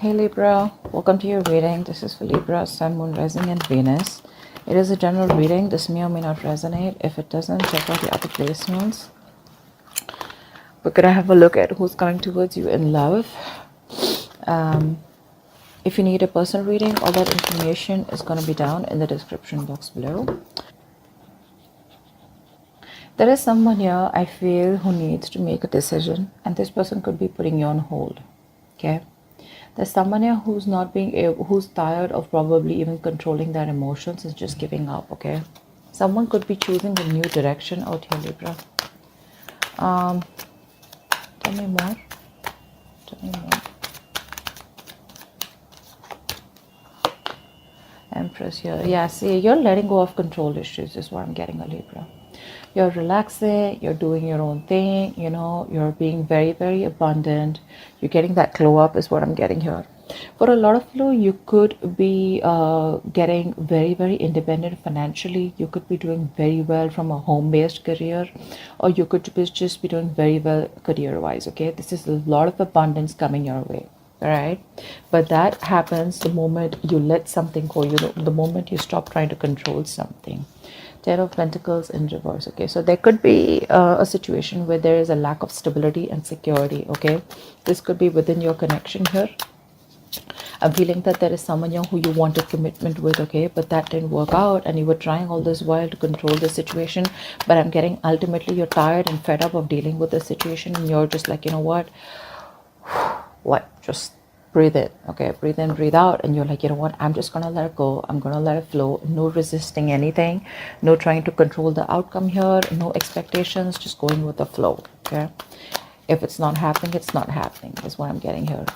Hey Libra, welcome to your reading. This is for Libra, Sun, Moon, Rising, and Venus. It is a general reading. This may or may not resonate. If it doesn't, check out the other placements. We're gonna have a look at who's coming towards you in love. If you need a personal reading, all that information is gonna be down in the description box below. There is someone here I feel who needs to make a decision, and this person could be putting you on hold. Okay. There's someone here who's not being able, who's tired of probably even controlling their emotions and just giving up, okay? Someone could be choosing a new direction out here, Libra. Tell me more. Tell me more. Empress here. Yeah, see, you're letting go of control issues is what I'm getting, a Libra. You're relaxing, you're doing your own thing, you know, you're being very, very abundant. You're getting that glow up is what I'm getting here. For a lot of you, you could be getting very, very independent financially. You could be doing very well from a home-based career, or you could just be doing very well career-wise, okay? This is a lot of abundance coming your way. All right, but that happens the moment you let something go, you know, the moment you stop trying to control something. Ten of Pentacles in reverse. Okay, so there could be a situation where there is a lack of stability and security. Okay, this could be within your connection here. I'm feeling that there is someone here who you wanted commitment with, okay, but that didn't work out, and you were trying all this while to control the situation. But I'm getting ultimately you're tired and fed up of dealing with the situation, and you're just like, you know what, just breathe in, okay, breathe in, breathe out, and you're like, you know what, I'm just gonna let it go, I'm gonna let it flow. No resisting anything, no trying to control the outcome here, no expectations, just going with the flow. Okay, if it's not happening, it's not happening is what I'm getting here.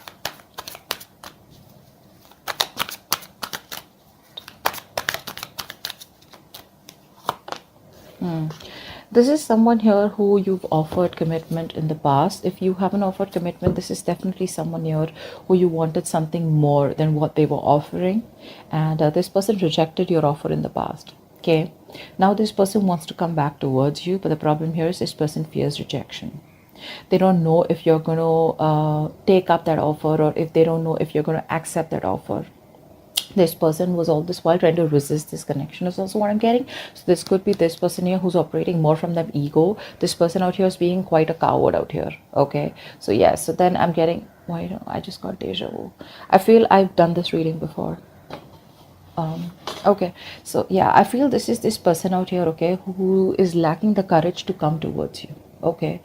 This is someone here who you've offered commitment in the past. If you haven't offered commitment, this is definitely someone here who you wanted something more than what they were offering. And this person rejected your offer in the past. Okay. Now this person wants to come back towards you. But the problem here is this person fears rejection. They don't know if you're going to take up that offer, or if they don't know if you're going to accept that offer. This person was all this while trying to resist this connection is also what I'm getting. So this could be this person here who's operating more from that ego. This person out here is being quite a coward out here. Okay, so yeah, so then I'm getting, why don't I just got deja vu. I feel I've done this reading before. Okay, so yeah, I feel this is this person out here, okay, who is lacking the courage to come towards you. Okay,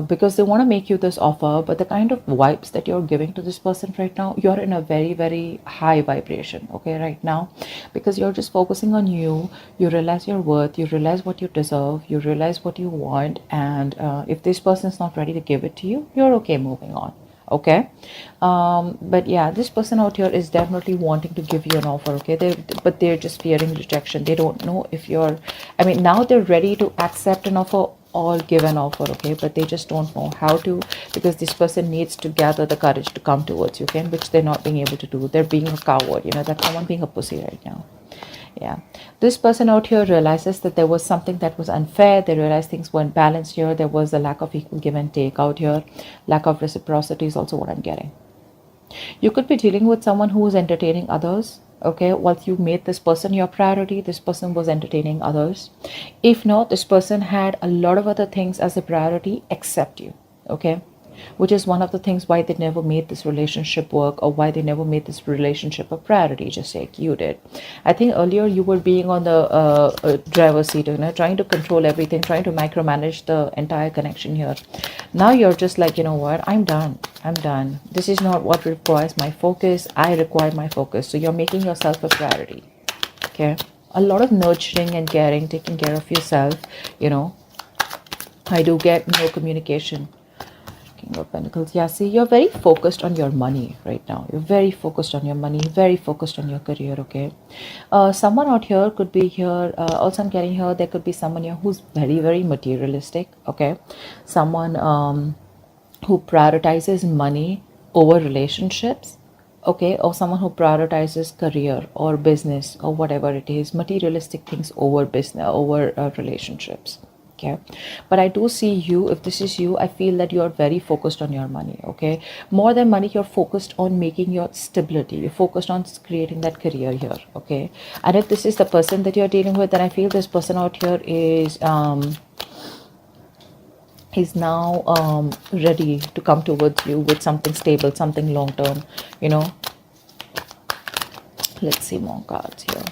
because they want to make you this offer, but the kind of vibes that you're giving to this person right now, you're in a very, very high vibration, okay, right now, because you're just focusing on you. You realize your worth, you realize what you deserve, you realize what you want, and if this person is not ready to give it to you, you're okay moving on. Okay, but yeah, this person out here is definitely wanting to give you an offer, okay, but they're just fearing rejection. They don't know if you're, I mean, now they're ready to accept an offer or give an offer, okay, but they just don't know how to, because this person needs to gather the courage to come towards you, okay, which they're not being able to do. They're being a coward, you know, they're someone being a pussy right now. Yeah, this person out here realizes that there was something that was unfair. They realize things weren't balanced here. There was a lack of equal give and take out here. Lack of reciprocity is also what I'm getting. You could be dealing with someone who is entertaining others. Okay, once you made this person your priority, this person was entertaining others. If not, this person had a lot of other things as a priority except you. Okay, which is one of the things why they never made this relationship work, or why they never made this relationship a priority, just like you did. I think earlier you were being on the driver's seat, you know, trying to control everything, trying to micromanage the entire connection here. Now you're just like, you know what, I'm done. This is not what requires my focus. I require my focus. So you're making yourself a priority. Okay, a lot of nurturing and caring, taking care of yourself, you know. I do get no communication. King of Pentacles. Yeah, see, you're very focused on your money right now. You're very focused on your money, very focused on your career, okay? Someone out here could be here. Also, I'm getting here, there could be someone here who's very, very materialistic, okay? Someone who prioritizes money over relationships, okay? Or someone who prioritizes career or business or whatever it is, materialistic things over business, over relationships. Okay, but I do see you, if this is you, I feel that you're very focused on your money. Okay, more than money, you're focused on making your stability, you're focused on creating that career here. Okay, and if this is the person that you're dealing with, then I feel this person out here is now ready to come towards you with something stable, something long term, you know. Let's see more cards here.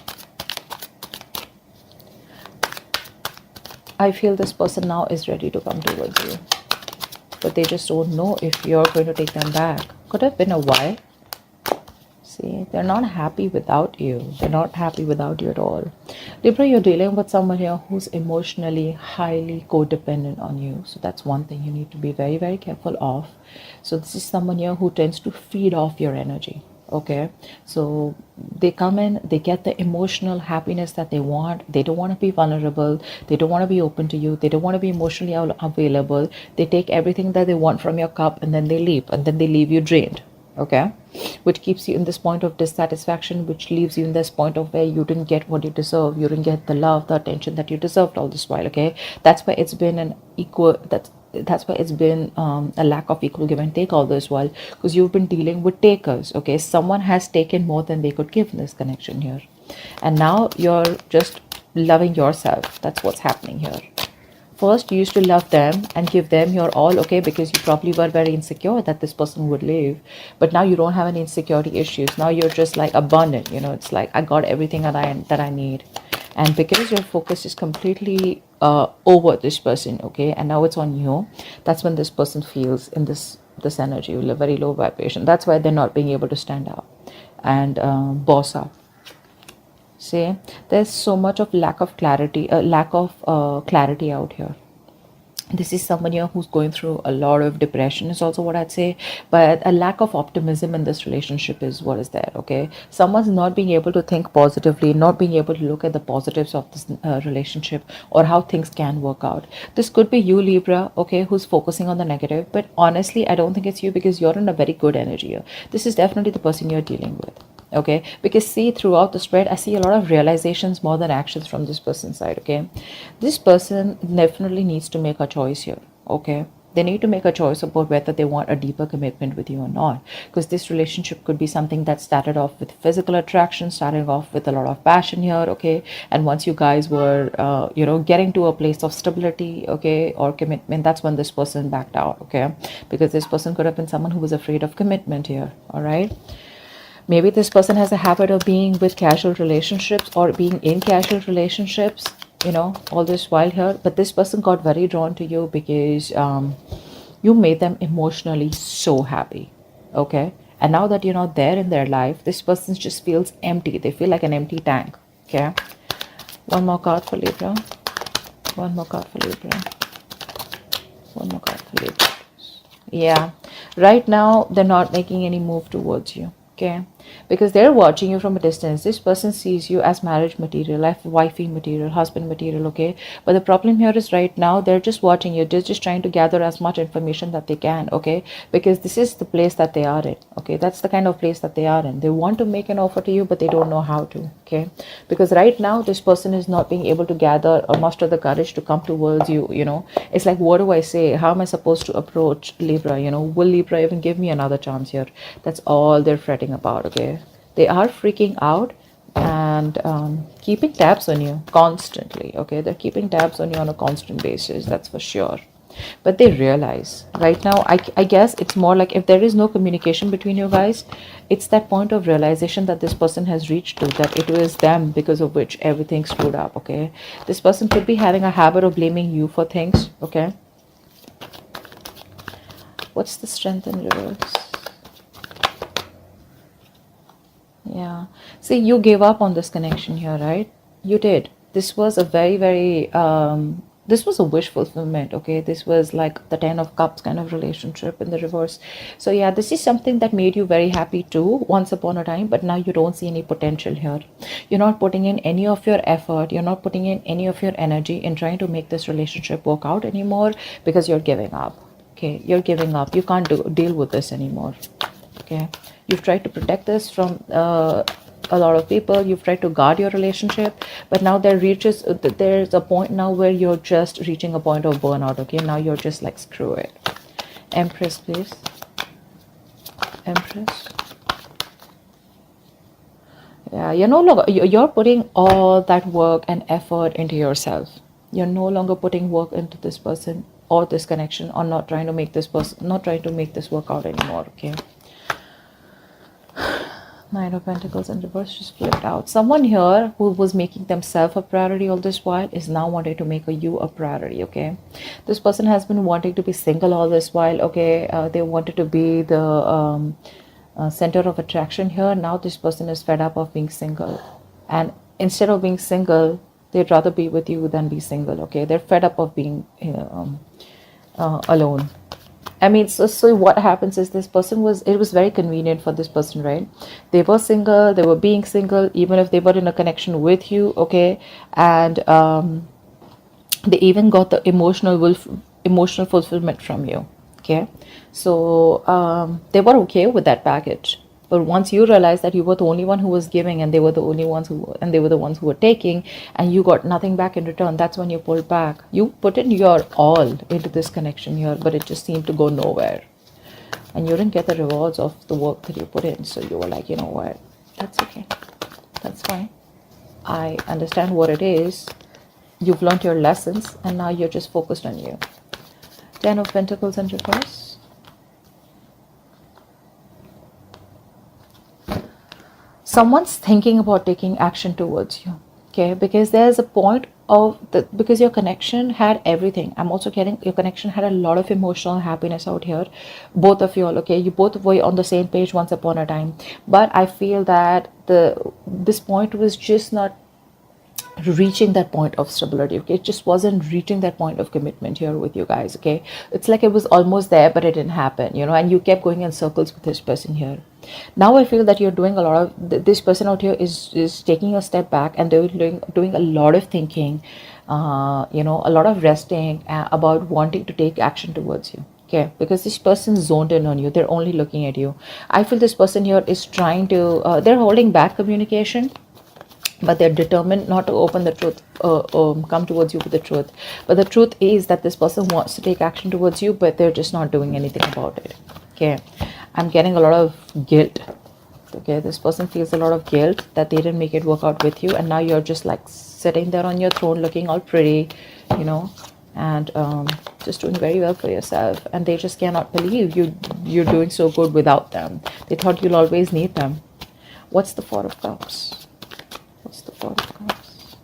I feel this person now is ready to come towards you, but they just don't know if you're going to take them back. Could have been a while. See, they're not happy without you. They're not happy without you at all. Libra, you're dealing with someone here who's emotionally highly codependent on you. So that's one thing you need to be very, very careful of. So this is someone here who tends to feed off your energy. Okay, so they come in, they get the emotional happiness that they want. They don't want to be vulnerable, they don't want to be open to you, they don't want to be emotionally available. They take everything that they want from your cup and then they leave, and then they leave you drained. Okay, which keeps you in this point of dissatisfaction, which leaves you in this point of where you didn't get what you deserve, you didn't get the love, the attention that you deserved all this while. Okay, that's why it's been an equal, that's why it's been a lack of equal give and take all this while, because you've been dealing with takers. Okay, someone has taken more than they could give in this connection here, and now you're just loving yourself. That's what's happening here. First, you used to love them and give them your all, okay, because you probably were very insecure that this person would leave. But now you don't have any insecurity issues. Now you're just like abundant, you know. It's like, I got everything that I need. And because your focus is completely over this person, okay, and now it's on you, that's when this person feels in this energy, a very low vibration. That's why they're not being able to stand up and boss up. See, there's so much of lack of clarity out here. This is someone here who's going through a lot of depression is also what I'd say, but a lack of optimism in this relationship is what is there. Okay, someone's not being able to think positively, not being able to look at the positives of this relationship or how things can work out. This could be you, Libra, okay, who's focusing on the negative, but honestly I don't think it's you, because you're in a very good energy here. This is definitely the person you're dealing with. Okay, because see, throughout the spread I see a lot of realizations more than actions from this person's side. Okay, this person definitely needs to make a choice here. Okay, they need to make a choice about whether they want a deeper commitment with you or not, because this relationship could be something that started off with physical attraction, starting off with a lot of passion here. Okay, and once you guys were you know, getting to a place of stability, okay, or commitment, that's when this person backed out. Okay, because this person could have been someone who was afraid of commitment here. All right, maybe this person has a habit of being with casual relationships or being in casual relationships, you know, all this while here. But this person got very drawn to you because you made them emotionally so happy. Okay, and now that you're not there in their life, this person just feels empty. They feel like an empty tank. Okay, one more card for Libra. One more card for Libra. One more card for Libra. Yeah, right now they're not making any move towards you. Okay, because they're watching you from a distance. This person sees you as marriage material, wifey material, husband material. Okay, but the problem here is right now they're just watching you. They're just trying to gather as much information that they can. Okay, because this is the place that they are in. Okay, that's the kind of place that they are in. They want to make an offer to you, but they don't know how to. Okay, because right now this person is not being able to gather or muster the courage to come towards you. You know, it's like, what do I say? How am I supposed to approach Libra? You know, will Libra even give me another chance here? That's all they're fretting about. Okay, they are freaking out and keeping tabs on you constantly. Okay, they're keeping tabs on you on a constant basis, that's for sure. But they realize right now, I guess it's more like, if there is no communication between you guys, it's that point of realization that this person has reached to, that it was them because of which everything screwed up. Okay, this person could be having a habit of blaming you for things. Okay, what's the strength in reverse? Yeah, see, you gave up on this connection here, right? You did. This was a very, very this was a wish fulfillment. Okay, this was like the 10 of cups kind of relationship in the reverse. So yeah, this is something that made you very happy too once upon a time, but now you don't see any potential here. You're not putting in any of your effort, you're not putting in any of your energy in trying to make this relationship work out anymore, because you're giving up. Okay, you're giving up. You can't deal with this anymore. Okay, you've tried to protect this from a lot of people, you've tried to guard your relationship, but now there's a point now where you're just reaching a point of burnout. Okay, now you're just like, screw it. Empress, please. Empress. Yeah, you're no longer, you're putting all that work and effort into yourself. You're no longer putting work into this person or this connection, or not trying to make this work out anymore. Okay. Nine of Pentacles in reverse just flipped out. Someone here who was making themselves a priority all this while is now wanting to make you a priority. Okay, this person has been wanting to be single all this while. Okay, they wanted to be the center of attraction here. Now this person is fed up of being single, and instead of being single, they'd rather be with you than be single. Okay, they're fed up of being alone. I mean, so what happens is, this person it was very convenient for this person, right? They were single, they were being single, even if they were in a connection with you, okay? And they even got the emotional fulfillment from you, okay? So they were okay with that package. But once you realize that you were the only one who was giving, and they were the ones who were taking, and you got nothing back in return, that's when you pulled back. You put in your all into this connection here, but it just seemed to go nowhere. And you didn't get the rewards of the work that you put in. So you were like, you know what? That's okay. That's fine. I understand what it is. You've learned your lessons, and now you're just focused on you. 10 of Pentacles in reverse. Someone's thinking about taking action towards you, okay? Because there's a point of because your connection had everything. I'm also getting your connection had a lot of emotional happiness out here. Both of you all, okay? You both were on the same page once upon a time. But I feel that this point was just not reaching that point of stability. Okay, it just wasn't reaching that point of commitment here with you guys. Okay, it's like it was almost there, but it didn't happen, you know, and you kept going in circles with this person here. Now I feel that you're doing a lot of this person out here is taking a step back, and they're doing a lot of thinking, you know, a lot of resting about wanting to take action towards you. Okay, because this person zoned in on you. They're only looking at you. I feel this person here is trying to they're holding back communication, but they're determined not to open the truth, come towards you with the truth. But the truth is that this person wants to take action towards you, but they're just not doing anything about it. Okay, I'm getting a lot of guilt. Okay, this person feels a lot of guilt that they didn't make it work out with you, and now you're just like sitting there on your throne looking all pretty, you know, and just doing very well for yourself, and they just cannot believe you're doing so good without them. They thought you'll always need them. What's the Four of Cups? What's the Four of Cups?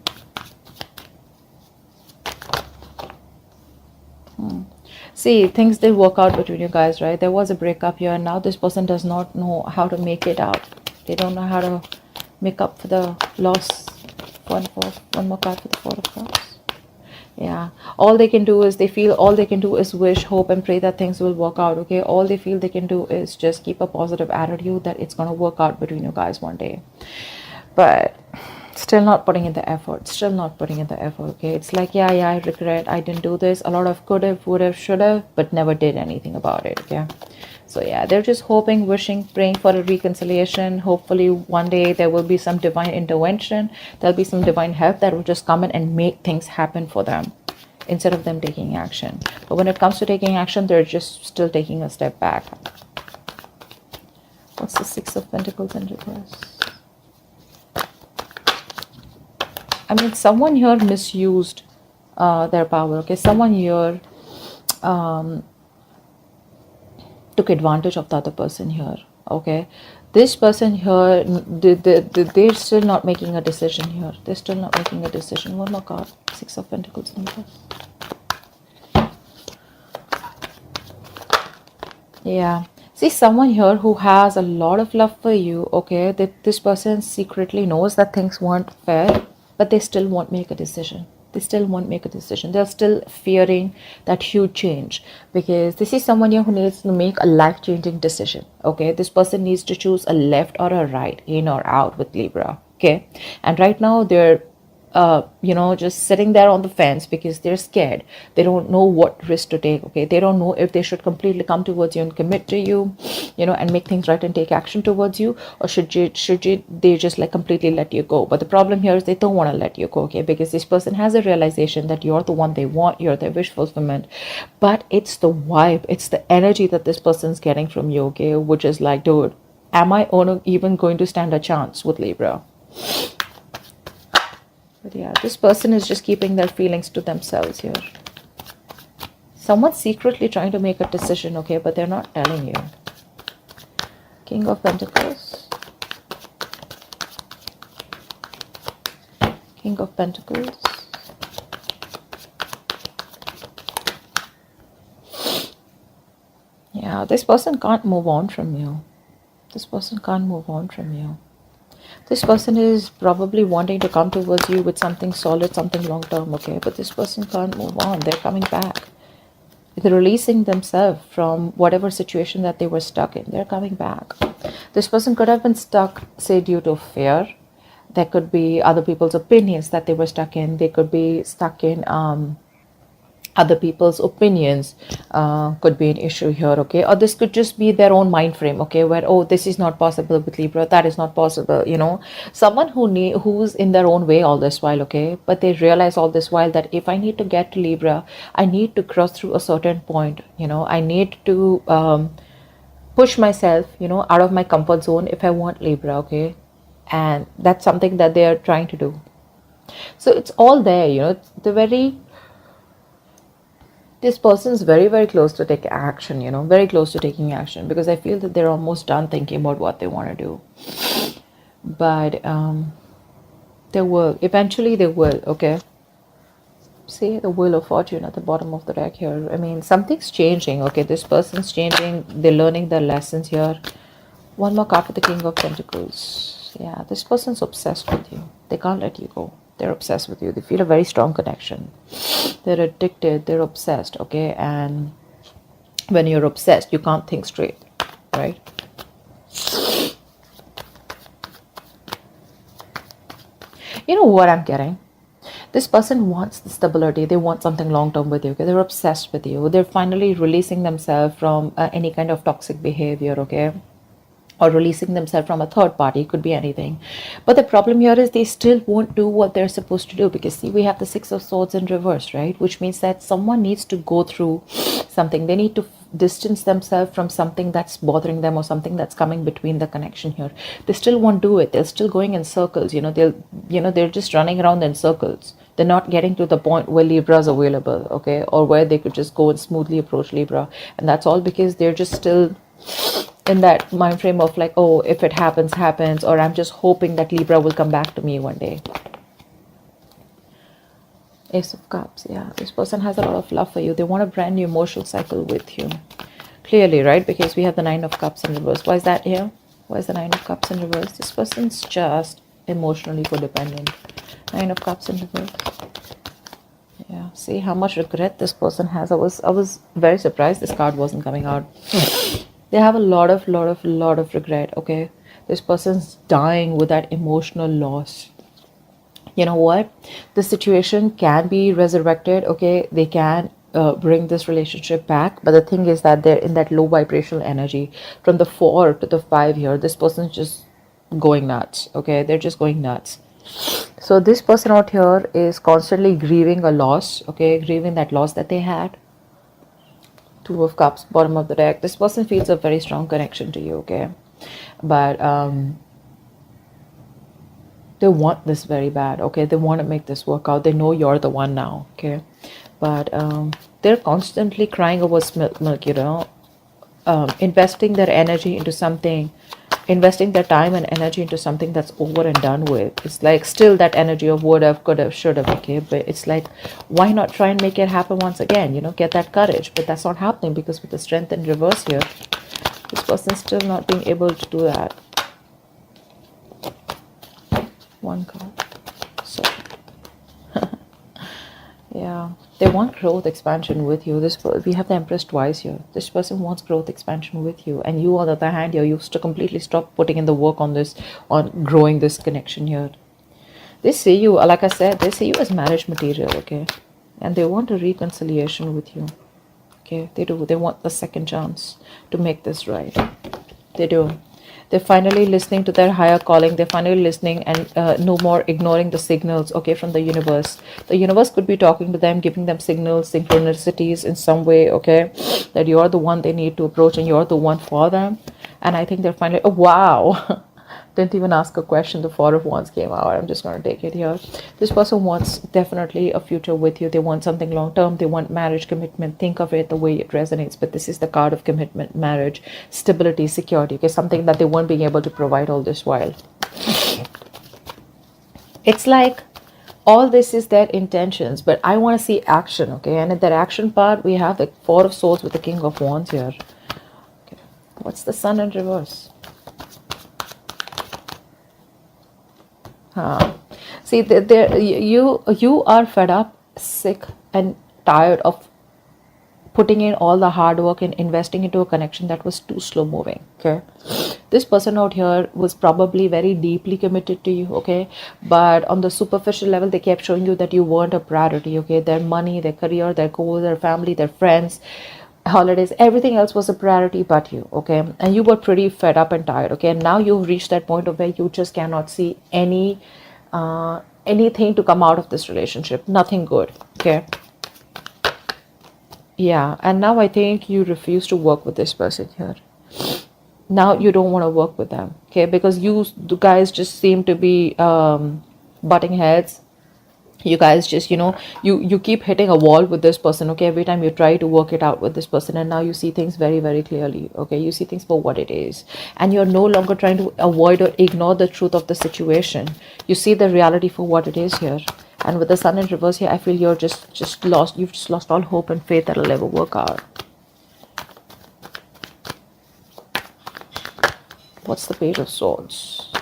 See, things did work out between you guys, right? There was a breakup here, and now this person does not know how to make it out. They don't know how to make up for the loss. One more card for the Four of Cups. Yeah, all they can do is wish, hope, and pray that things will work out. Okay, all they feel they can do is just keep a positive attitude that it's going to work out between you guys one day. But still not putting in the effort. Okay, it's like, yeah, I regret I didn't do this. A lot of could have, would have, should have, but never did anything about it. Okay, so yeah, they're just hoping, wishing, praying for a reconciliation. Hopefully one day there will be some divine intervention. There'll be some divine help that will just come in and make things happen for them, instead of them taking action. But when it comes to taking action, they're just still taking a step back. What's the Six of Pentacles in reverse? I mean, someone here misused their power. Okay, someone here took advantage of the other person here. Okay, this person here, they're still not making a decision here. They're still not making a decision. One more card. Six of Pentacles in reverse. Yeah. See, someone here who has a lot of love for you. Okay, that this person secretly knows that things weren't fair, but they still won't make a decision. They're still fearing that huge change, because this is someone here who needs to make a life-changing decision. Okay, this person needs to choose a left or a right, in or out with Libra. Okay, and right now they're just sitting there on the fence because they're scared. They don't know what risk to take. Okay, they don't know if they should completely come towards you and commit to you, and make things right and take action towards you, or should you they just like completely let you go. But the problem here is they don't want to let you go. Okay, because this person has a realization that you're the one they want, you're their wish fulfillment. But it's the vibe, it's the energy that this person's getting from you. Okay, which is like, dude, am I even going to stand a chance with Libra? But yeah, this person is just keeping their feelings to themselves here. Someone's secretly trying to make a decision, okay, but they're not telling you. King of Pentacles. King of Pentacles. Yeah, this person can't move on from you. This person can't move on from you. This person is probably wanting to come towards you with something solid, something long-term, okay? But this person can't move on. They're coming back. They're releasing themselves from whatever situation that they were stuck in. They're coming back. This person could have been stuck, say, due to fear. There could be other people's opinions that they were stuck in. They could be stuck in other people's opinions, could be an issue here, okay? Or this could just be their own mind frame, okay, where, oh, this is not possible with Libra, that is not possible, someone who's in their own way all this while, okay, but they realize all this while that if I need to get to Libra, I need to cross through a certain point, I need to push myself, out of my comfort zone if I want Libra, okay? And that's something that they are trying to do. So it's all there, this person is very, very close to take action, very close to taking action, because I feel that they're almost done thinking about what they want to do. But they will, eventually they will, okay? See the Wheel of Fortune at the bottom of the deck here. I mean, something's changing, okay? This person's changing, they're learning their lessons here. One more card for the King of Pentacles. Yeah, this person's obsessed with you. They can't let you go. They're obsessed with you. They feel a very strong connection. They're addicted. They're obsessed, okay? And when you're obsessed, you can't think straight, right? You know what I'm getting? This person wants the stability. They want something long-term with you, okay? They're obsessed with you. They're finally releasing themselves from any kind of toxic behavior, okay? Or releasing themselves from a third party. It could be anything. But the problem here is they still won't do what they're supposed to do, because see, we have the Six of Swords in reverse, right? Which means that someone needs to go through something. They need to distance themselves from something that's bothering them, or something that's coming between the connection here. They still won't do it. They're still going in circles, they're just running around in circles. They're not getting to the point where Libra is available, okay? Or where they could just go and smoothly approach Libra. And that's all because they're just still in that mind frame of like, oh, if it happens, happens, or I'm just hoping that Libra will come back to me one day. Ace of Cups, yeah. This person has a lot of love for you. They want a brand new emotional cycle with you. Clearly, right? Because we have the Nine of Cups in reverse. Why is that here? Why is the Nine of Cups in reverse? This person's just emotionally codependent. Nine of Cups in reverse. Yeah, see how much regret this person has. I was very surprised this card wasn't coming out. They have a lot of regret, okay? This person's dying with that emotional loss. You know what? The situation can be resurrected, okay? They can bring this relationship back. But the thing is that they're in that low vibrational energy. From the 4 to the 5 here, this person's just going nuts, okay? They're just going nuts. So this person out here is constantly grieving a loss, okay? Grieving that loss that they had. Two of Cups, bottom of the deck. This person feels a very strong connection to you, okay? But they want this very bad, okay? They want to make this work out. They know you're the one now, okay? But they're constantly crying over spilt milk, investing their energy into something, investing their time and energy into something that's over and done with. It's like still that energy of would have, could have, should have, okay? But it's like, why not try and make it happen once again, get that courage? But that's not happening, because with the Strength in reverse here, this person's still not being able to do that. One card. So yeah, they want growth, expansion with you. We have the Empress twice here. This person wants growth, expansion with you, and you, on the other hand, you're used to completely stop putting in the work on this, on growing this connection here. They see you, like I said, they see you as marriage material, okay? And they want a reconciliation with you, okay? They do. They want the second chance to make this right. They do. They're finally listening to their higher calling. They're finally listening and no more ignoring the signals, okay, from the universe. The universe could be talking to them, giving them signals, synchronicities in some way, okay, that you're the one they need to approach and you're the one for them. And I think they're finally, oh, wow. Didn't even ask a question. The Four of Wands came out. I'm just going to take it here. This person wants definitely a future with you. They want something long term. They want marriage, commitment. Think of it the way it resonates. But this is the card of commitment, marriage, stability, security. Okay, something that they weren't being able to provide all this while. It's like all this is their intentions, but I want to see action. Okay, and in that action part, we have the Four of Swords with the King of Wands here. Okay. What's the Sun in reverse? See, you are fed up, sick, and tired of putting in all the hard work and investing into a connection that was too slow moving. Okay, this person out here was probably very deeply committed to you. Okay, but on the superficial level, they kept showing you that you weren't a priority. Okay, their money, their career, their goals, their family, their friends, holidays, everything else was a priority but you. Okay, and you were pretty fed up and tired. Okay, and now you've reached that point of where you just cannot see anything to come out of this relationship, nothing good. Okay, yeah, and now I think you refuse to work with this person here. Now you don't want to work with them, okay, because you guys just seem to be butting heads. You guys just, you keep hitting a wall with this person. Okay, every time you try to work it out with this person, and now you see things very, very clearly. Okay, you see things for what it is, and you're no longer trying to avoid or ignore the truth of the situation. You see the reality for what it is here. And with the Sun in reverse here, I feel you're just lost. You've just lost all hope and faith that it'll ever work out. What's the Page of Swords?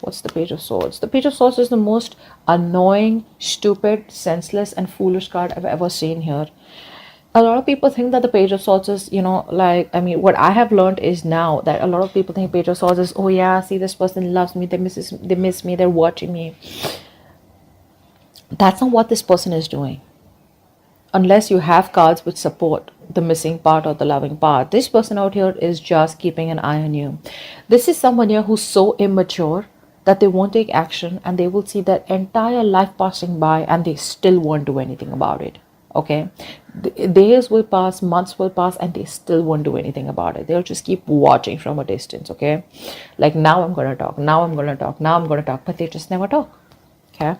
What's the Page of Swords? The Page of Swords is the most annoying, stupid, senseless, and foolish card I've ever seen here. A lot of people think that the Page of Swords is, what I have learned is now that a lot of people think Page of Swords is, oh yeah, see, this person loves me, they miss me, they're watching me. That's not what this person is doing. Unless you have cards which support the missing part or the loving part. This person out here is just keeping an eye on you. This is someone here who's so immature that they won't take action, and they will see their entire life passing by and they still won't do anything about it. Okay, days will pass, months will pass, and they still won't do anything about it. They'll just keep watching from a distance. Okay, like, now I'm gonna talk, now I'm gonna talk, now I'm gonna talk, but they just never talk. Okay,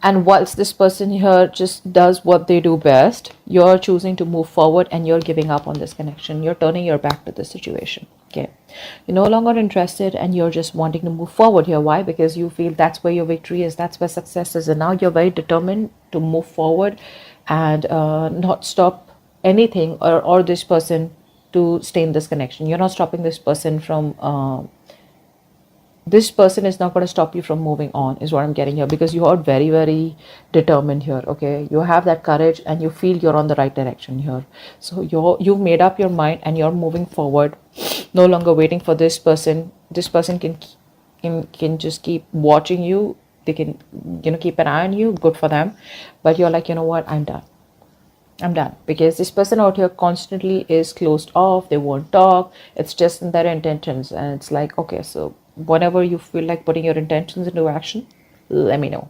and whilst this person here just does what they do best, you're choosing to move forward and you're giving up on this connection. You're turning your back to the situation. Okay, you're no longer interested and you're just wanting to move forward here. Why? Because you feel that's where your victory is, that's where success is, and now you're very determined to move forward and not stop anything or this person to stay in this connection. You're not stopping this person from this person is not going to stop you from moving on, is what I'm getting here, because you are very, very determined here. Okay, you have that courage and you feel you're on the right direction here. So you've made up your mind and you're moving forward, no longer waiting for this person. This person can just keep watching you. They can keep an eye on you. Good for them. But you're like, you know what, I'm done, because this person out here constantly is closed off. They won't talk. It's just in their intentions, and it's like, okay, so whenever you feel like putting your intentions into action, let me know.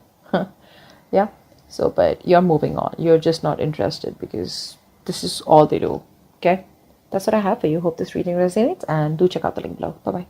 Yeah, so, but you're moving on. You're just not interested because this is all they do. Okay, that's what I have for you. Hope this reading resonates, and do check out the link below. Bye bye.